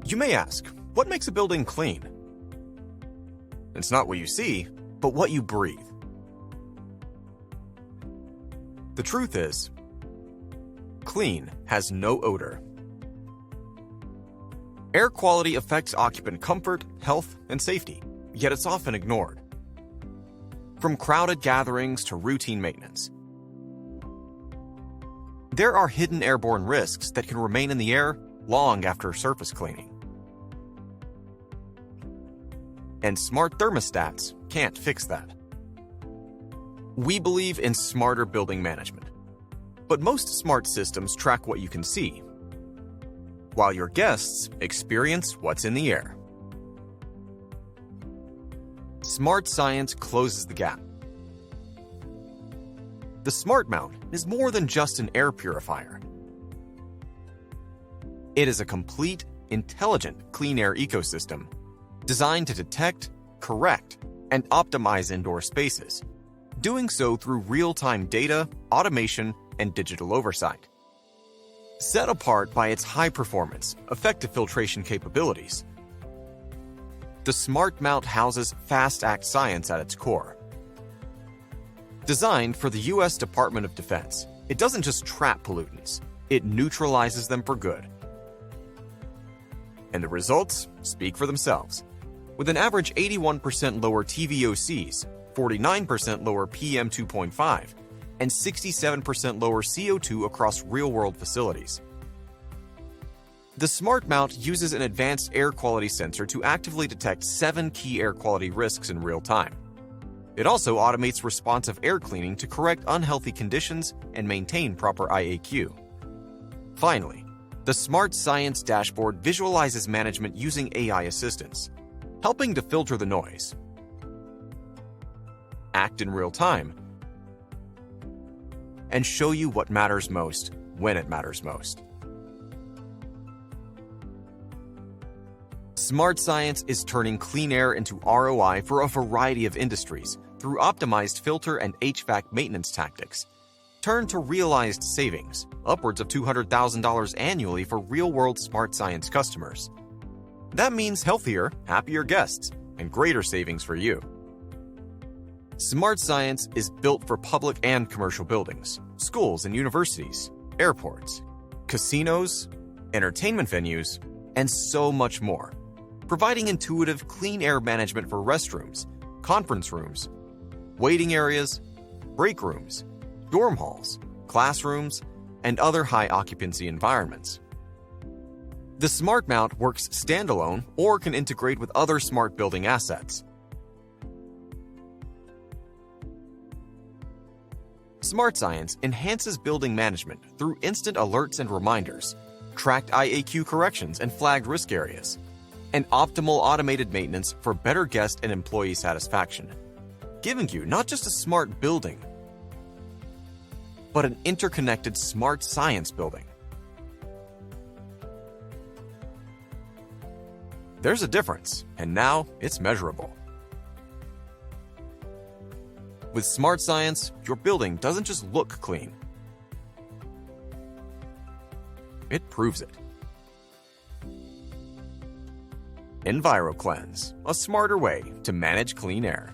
You may ask, what makes a building clean? It's not what you see, but what you breathe. The truth is, clean has no odor. Air quality affects occupant comfort, health, and safety, yet it's often ignored. From crowded gatherings to routine maintenance, there are hidden airborne risks that can remain in the air long after surface cleaning. And smart thermostats can't fix that. We believe in smarter building management, but most smart systems track what you can see, while your guests experience what's in the air. Smart science closes the gap. The Smart Mount is more than just an air purifier. It is a complete, intelligent clean air ecosystem designed to detect, correct, and optimize indoor spaces, doing so through real-time data, automation, and digital oversight. Set apart by its high performance, effective filtration capabilities, the Smart Mount houses fast-act science at its core. Designed for the U.S. Department of Defense, it doesn't just trap pollutants, it neutralizes them for good. And the results speak for themselves. With an average 81% lower VOCs, 49% lower PM 2.5, and 67% lower CO2 across real-world facilities. The Smart Mount uses an advanced air quality sensor to actively detect 7 key air quality risks in real time. It also automates responsive air cleaning to correct unhealthy conditions and maintain proper IAQ. Finally, the Smart Science dashboard visualizes management using AI assistance, helping to filter the noise, act in real time, and show you what matters most when it matters most. Smart Science is turning clean air into ROI for a variety of industries through optimized filter and HVAC maintenance tactics. Turn to realized savings, upwards of $200,000 annually for real-world Smart Science customers. That means healthier, happier guests and greater savings for you. Smart Science is built for public and commercial buildings, schools and universities, airports, casinos, entertainment venues, and so much more, providing intuitive clean air management for restrooms, conference rooms, waiting areas, break rooms, dorm halls, classrooms, and other high-occupancy environments. The Smart Mount works standalone or can integrate with other smart building assets. Smart Science enhances building management through instant alerts and reminders, tracked IAQ corrections and flagged risk areas, and optimal automated maintenance for better guest and employee satisfaction, giving you not just a smart building, but an interconnected smart science building. There's a difference, and now it's measurable. With Smart Science, your building doesn't just look clean. It proves it. EnviroKlenz, a smarter way to manage clean air.